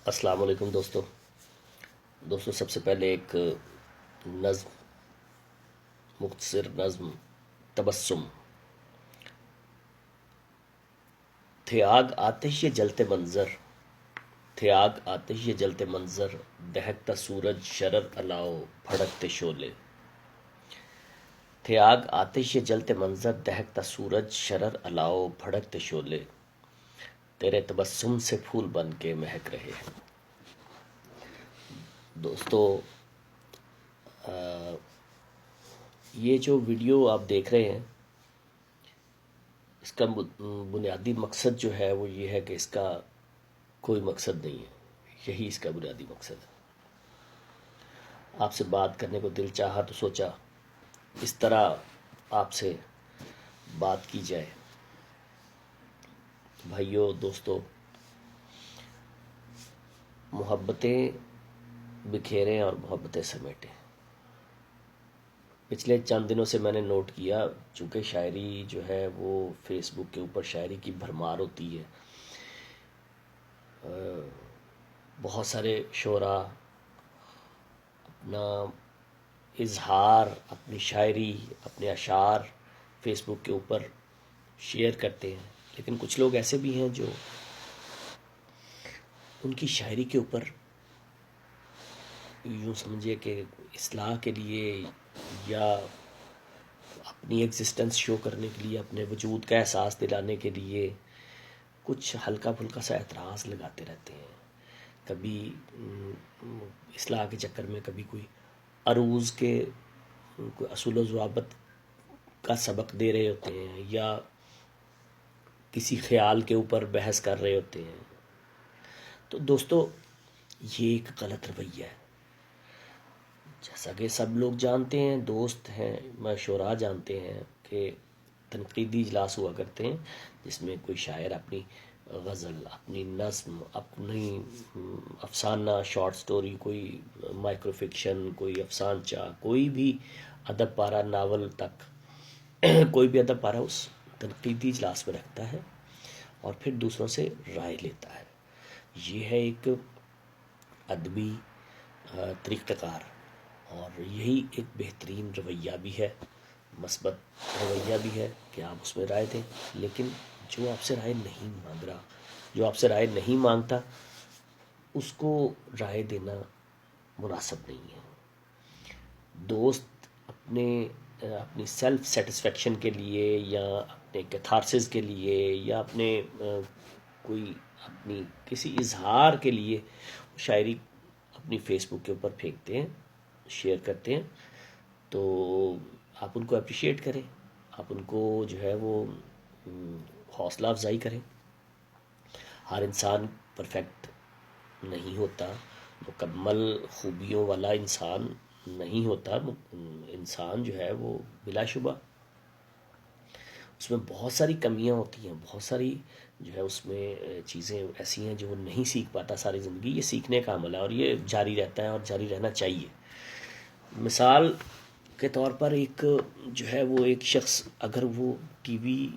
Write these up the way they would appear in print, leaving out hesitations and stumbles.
السلام علیکم دوستو سب سے پہلے ایک نظم، مختصر نظم تبسم. تھے آگ آتش یہ جلتے منظر، تھے آگ آتش یہ جلتے منظر، دہکتا سورج شرر الاؤ بھڑکتے شعلے. تھے آگ آتش یہ جلتے منظر، دہکتا سورج شرر الاؤ بھڑکتے شعلے، تیرے تبسم سے پھول بن کے مہک رہے ہیں. دوستو، یہ جو ویڈیو آپ دیکھ رہے ہیں، اس کا بنیادی مقصد جو ہے وہ یہ ہے کہ اس کا کوئی مقصد نہیں ہے، یہی اس کا بنیادی مقصد ہے. آپ سے بات کرنے کو دل چاہا تو سوچا اس طرح آپ سے بات کی جائے. بھائیو دوستو، محبتیں بکھیریں اور محبتیں سمیٹیں. پچھلے چند دنوں سے میں نے نوٹ کیا، چونکہ شاعری جو ہے وہ فیس بک کے اوپر شاعری کی بھرمار ہوتی ہے. بہت سارے شعراء اپنا اظہار، اپنی شاعری، اپنے اشعار فیس بک کے اوپر شیئر کرتے ہیں، لیکن کچھ لوگ ایسے بھی ہیں جو ان کی شاعری کے اوپر یوں سمجھے کہ اصلاح کے لیے یا اپنی ایگزسٹنس شو کرنے کے لیے، اپنے وجود کا احساس دلانے کے لیے کچھ ہلکا پھلکا سا اعتراض لگاتے رہتے ہیں. کبھی اصلاح کے چکر میں کبھی کوئی عروض کے کوئی اصول و ضوابط کا سبق دے رہے ہوتے ہیں، یا کسی خیال کے اوپر بحث کر رہے ہوتے ہیں. تو دوستو، یہ ایک غلط رویہ ہے. جیسا کہ سب لوگ جانتے ہیں، دوست ہیں، شعراء جانتے ہیں کہ تنقیدی اجلاس ہوا کرتے ہیں جس میں کوئی شاعر اپنی غزل، اپنی نظم، اپنی افسانہ، شارٹ سٹوری، کوئی مائکرو فکشن، کوئی افسانچہ، کوئی بھی ادب پارہ، ناول تک کوئی بھی ادب پارہ اس تنقیدی اجلاس میں رکھتا ہے اور پھر دوسروں سے رائے لیتا ہے. یہ ہے ایک ادبی طریقہ کار، اور یہی ایک بہترین رویہ بھی ہے، مثبت رویہ بھی ہے کہ آپ اس میں رائے دیں. لیکن جو آپ سے رائے نہیں مانگ رہا، جو آپ سے رائے نہیں مانگتا، اس کو رائے دینا مناسب نہیں ہے. دوست اپنی سیلف سیٹسفیکشن کے لیے، یا اپنے کیتھارسس کے لیے، یا اپنے کوئی اپنی کسی اظہار کے لیے شاعری اپنی فیس بک کے اوپر پھینکتے ہیں، شیئر کرتے ہیں. تو آپ ان کو اپریشیٹ کریں، آپ ان کو جو ہے وہ حوصلہ افزائی کریں. ہر انسان پرفیکٹ نہیں ہوتا، مکمل خوبیوں والا انسان نہیں ہوتا. انسان جو ہے وہ بلا شبہ اس میں بہت ساری کمیاں ہوتی ہیں، بہت ساری جو ہے اس میں چیزیں ایسی ہیں جو وہ نہیں سیکھ پاتا ساری زندگی. یہ سیکھنے کا عمل ہے اور یہ جاری رہتا ہے اور جاری رہنا چاہیے. مثال کے طور پر ایک جو ہے وہ ایک شخص اگر وہ ٹی وی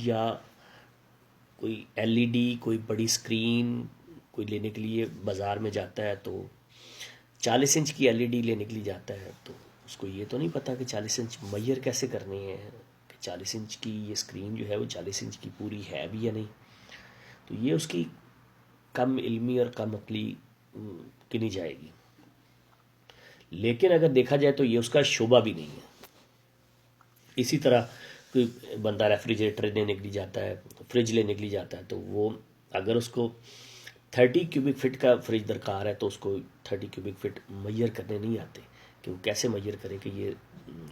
یا کوئی ایل ای ڈی، کوئی بڑی اسکرین کوئی لینے کے لیے بازار میں جاتا ہے، تو 40 انچ کی ایل ای ڈی لینے کے لیے جاتا ہے، تو اس کو یہ تو نہیں پتا کہ 40 انچ میئر کیسے کرنے ہیں، کہ 40 انچ کی یہ اسکرین جو ہے وہ 40 انچ کی پوری ہے بھی یا نہیں. تو یہ اس کی کم علمی اور کم عقلی گنی جائے گی. لیکن اگر دیکھا جائے تو یہ اس کا شعبہ بھی نہیں ہے. اسی طرح کوئی بندہ ریفریجریٹر لینے کے لیے جاتا ہے، فریج لینے کے لیے جاتا ہے، تو وہ اگر اس کو 30 کیوبک فٹ کا فریج درکار ہے تو اس کو 30 کیوبک فٹ میئر کرنے نہیں آتے کہ وہ کیسے میئر کرے کہ یہ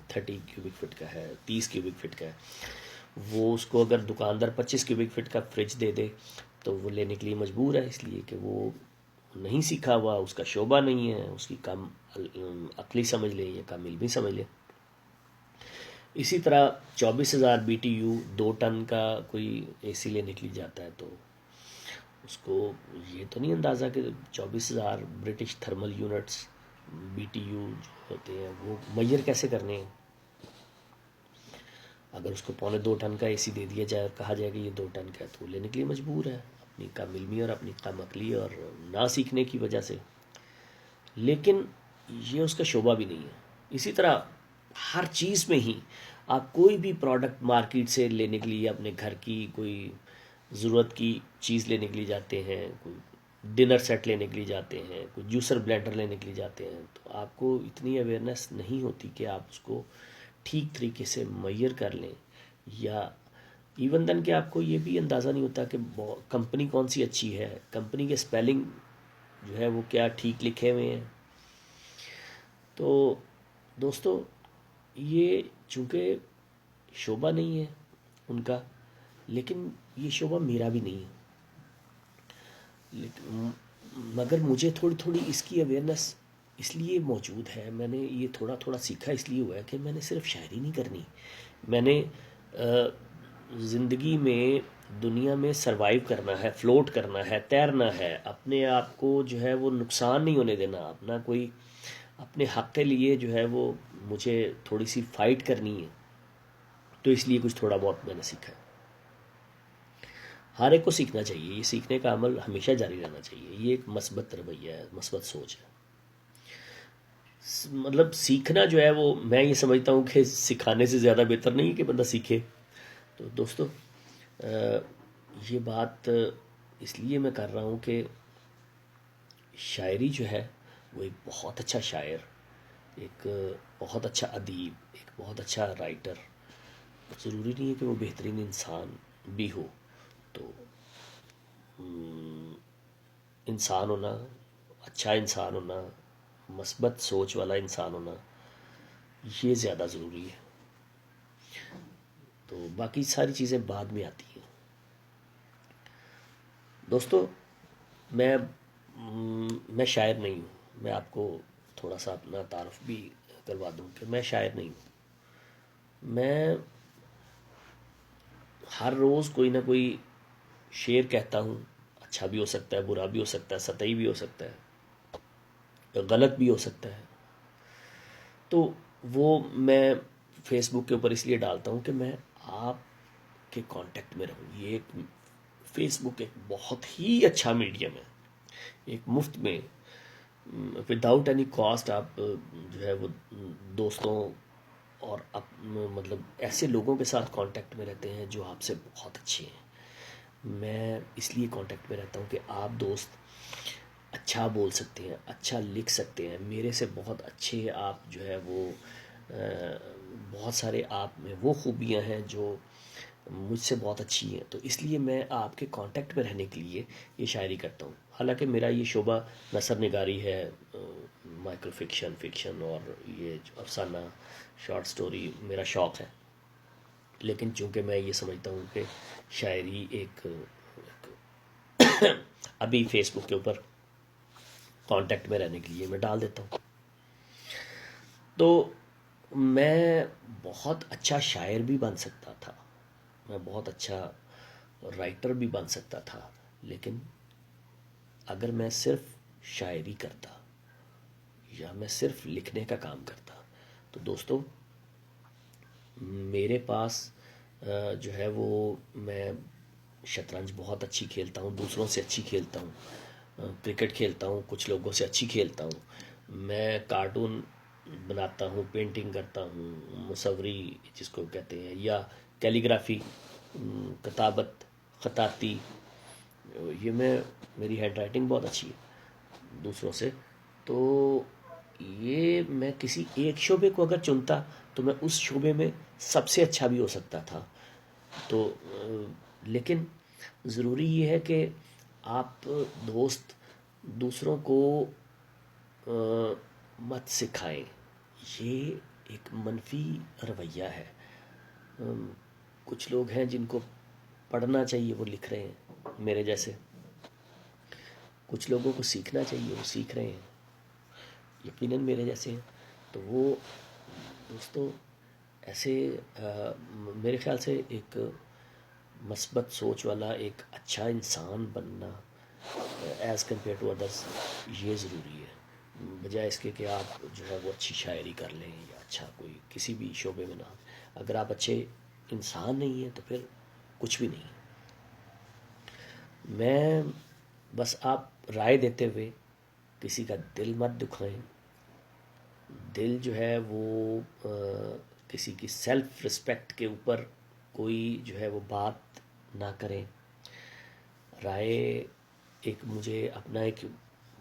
30 کیوبک فٹ کا ہے، 30 کیوبک فٹ کا ہے. وہ اس کو اگر دکاندار 25 کیوبک فٹ کا فریج دے دے تو وہ لینے کے لیے مجبور ہے، اس لیے کہ وہ نہیں سیکھا ہوا، اس کا شعبہ نہیں ہے، اس کی کم عقلی سمجھ لیں یا کم علمی سمجھ لیں. اسی طرح 24,000 BTU 2 ٹن کا کوئی اے سی لینے کے لیے جاتا ہے، تو اس کو یہ تو نہیں اندازہ کہ 24,000 برٹش تھرمل یونٹس BTU جو ہوتے ہیں وہ میئر کیسے کرنے ہیں. اگر اس کو 1.25 ٹن کا اے سی دے دیا جائے اور کہا جائے کہ یہ 2 ٹن کا ہے تو وہ لینے کے لیے مجبور ہے. اپنی کم علمی اور اپنی کم عقلی اور نہ سیکھنے کی وجہ سے، لیکن یہ اس کا شعبہ بھی نہیں ہے۔ اسی طرح ہر چیز میں ہی آپ کوئی بھی پروڈکٹ مارکیٹ سے لینے کے لیے، اپنے گھر کی کوئی ضرورت کی چیز لینے کے لیے جاتے ہیں، کوئی ڈنر سیٹ لینے کے لیے جاتے ہیں، کوئی جوسر بلینڈر لینے کے لیے جاتے ہیں، تو آپ کو اتنی اویئرنیس نہیں ہوتی کہ آپ اس کو ٹھیک طریقے سے میئر کر لیں، یا ایون دن کہ آپ کو یہ بھی اندازہ نہیں ہوتا کہ کمپنی کون سی اچھی ہے، کمپنی کے سپیلنگ جو ہے وہ کیا ٹھیک لکھے ہوئے ہیں۔ تو دوستو، یہ چونکہ شعبہ نہیں ہے ان کا، لیکن یہ شعبہ میرا بھی نہیں ہے، لیکن مگر مجھے تھوڑی تھوڑی اس کی اویئرنیس اس لیے موجود ہے، میں نے یہ تھوڑا تھوڑا سیکھا اس لیے ہوا ہے کہ میں نے صرف شاعری نہیں کرنی، میں نے زندگی میں دنیا میں سروائیو کرنا ہے، فلوٹ کرنا ہے، تیرنا ہے، اپنے آپ کو جو ہے وہ نقصان نہیں ہونے دینا، اپنا کوئی اپنے حق کے لیے جو ہے وہ مجھے تھوڑی سی فائٹ کرنی ہے، تو اس لیے کچھ تھوڑا بہت میں نے سیکھا ہے۔ ہر ایک کو سیکھنا چاہیے، یہ سیکھنے کا عمل ہمیشہ جاری رہنا چاہیے، یہ ایک مثبت رویہ ہے، مثبت سوچ ہے۔ مطلب سیکھنا جو ہے وہ میں یہ سمجھتا ہوں کہ سکھانے سے زیادہ بہتر نہیں کہ بندہ سیکھے۔ تو دوستو، یہ بات اس لیے میں کر رہا ہوں کہ شاعری جو ہے وہ ایک بہت اچھا شاعر، ایک بہت اچھا ادیب، ایک بہت اچھا رائٹر، ضروری نہیں ہے کہ وہ بہترین انسان بھی ہو، تو انسان ہونا، اچھا انسان ہونا، مثبت سوچ والا انسان ہونا، یہ زیادہ ضروری ہے۔ تو باقی ساری چیزیں بعد میں آتی ہیں۔ دوستو، میں شاعر نہیں ہوں، میں آپ کو تھوڑا سا اپنا تعارف بھی کروا دوں کہ میں شاعر نہیں ہوں۔ میں ہر روز کوئی نہ کوئی شعر کہتا ہوں، اچھا بھی ہو سکتا ہے، برا بھی ہو سکتا ہے، سطحی بھی ہو سکتا ہے، غلط بھی ہو سکتا ہے، تو وہ میں فیس بک کے اوپر اس لیے ڈالتا ہوں کہ میں آپ کے کانٹیکٹ میں رہوں۔ یہ ایک فیس بک ایک بہت ہی اچھا میڈیم ہے، ایک مفت میں وداؤٹ اینی کاسٹ آپ جو ہے وہ دوستوں اور مطلب ایسے لوگوں کے ساتھ کانٹیکٹ میں رہتے ہیں جو آپ سے بہت اچھے ہیں۔ میں اس لیے کانٹیکٹ میں رہتا ہوں کہ آپ دوست اچھا بول سکتے ہیں، اچھا لکھ سکتے ہیں، میرے سے بہت اچھے آپ جو ہے وہ بہت سارے آپ میں وہ خوبیاں ہیں جو مجھ سے بہت اچھی ہیں، تو اس لیے میں آپ کے کانٹیکٹ میں رہنے کے لیے یہ شاعری کرتا ہوں۔ حالانکہ میرا یہ شعبہ نثر نگاری ہے، مائکرو فکشن، فکشن اور یہ جو افسانہ، شارٹ سٹوری میرا شوق ہے، لیکن چونکہ میں یہ سمجھتا ہوں کہ شاعری ایک ابھی فیس بک کے اوپر کانٹیکٹ میں رہنے کے لیے میں ڈال دیتا ہوں۔ تو میں بہت اچھا شاعر بھی بن سکتا تھا، میں بہت اچھا رائٹر بھی بن سکتا تھا، لیکن اگر میں صرف شاعری کرتا یا میں صرف لکھنے کا کام کرتا، تو دوستو میرے پاس جو ہے وہ میں شطرنج بہت اچھی کھیلتا ہوں، دوسروں سے اچھی کھیلتا ہوں، کرکٹ کھیلتا ہوں، کچھ لوگوں سے اچھی کھیلتا ہوں، میں کارٹون بناتا ہوں، پینٹنگ کرتا ہوں، مصوری جس کو کہتے ہیں، یا کیلیگرافی، کتابت، خطاطی، یہ میری ہینڈ رائٹنگ بہت اچھی ہے دوسروں سے، تو یہ میں کسی ایک شعبے کو اگر چنتا تو میں اس شعبے میں سب سے اچھا بھی ہو سکتا تھا۔ تو لیکن ضروری یہ ہے کہ آپ دوست دوسروں کو مت سکھائیں، یہ ایک منفی رویہ ہے۔ کچھ لوگ ہیں جن کو پڑھنا چاہیے وہ لکھ رہے ہیں میرے جیسے، کچھ لوگوں کو سیکھنا چاہیے وہ سیکھ رہے ہیں یقیناً میرے جیسے ہیں۔ تو وہ دوستو ایسے میرے خیال سے ایک مثبت سوچ والا ایک اچھا انسان بننا ایز کمپیئر ٹو ادرس یہ ضروری ہے، بجائے اس کے کہ آپ جو ہے وہ اچھی شاعری کر لیں یا اچھا کوئی کسی بھی شعبے میں نہ، اگر آپ اچھے انسان نہیں ہیں تو پھر کچھ بھی نہیں ہے۔ میں بس آپ رائے دیتے ہوئے کسی کا دل مت دکھائیں. دل جو ہے وہ کسی کی سیلف رسپیکٹ کے اوپر کوئی جو ہے وہ بات نہ کریں. رائے ایک مجھے اپنا ایک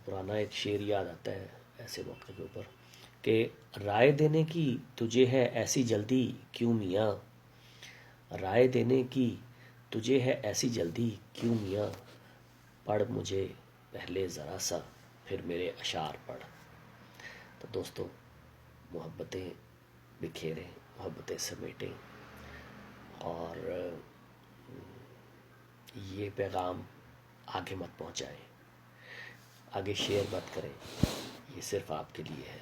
پرانا ایک شعر یاد آتا ہے ایسے موقع کے اوپر کہ رائے دینے کی تجھے ہے ایسی جلدی کیوں میاں، رائے دینے کی تجھے ہے ایسی جلدی کیوں میاں، پڑھ مجھے پہلے ذرا سا پھر میرے اشعار پڑھ. تو دوستو، محبتیں بکھیریں، محبتیں سمیٹیں، اور یہ پیغام آگے مت پہنچائیں، آگے شیئر مت کریں. یہ صرف آپ کے لیے ہے.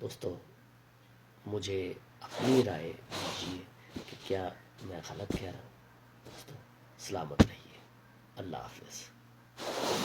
دوستو، مجھے اپنی رائے دیجیے کہ کیا میں غلط کہہ رہا ہوں. دوستو، سلامت رہیے. اللہ حافظ.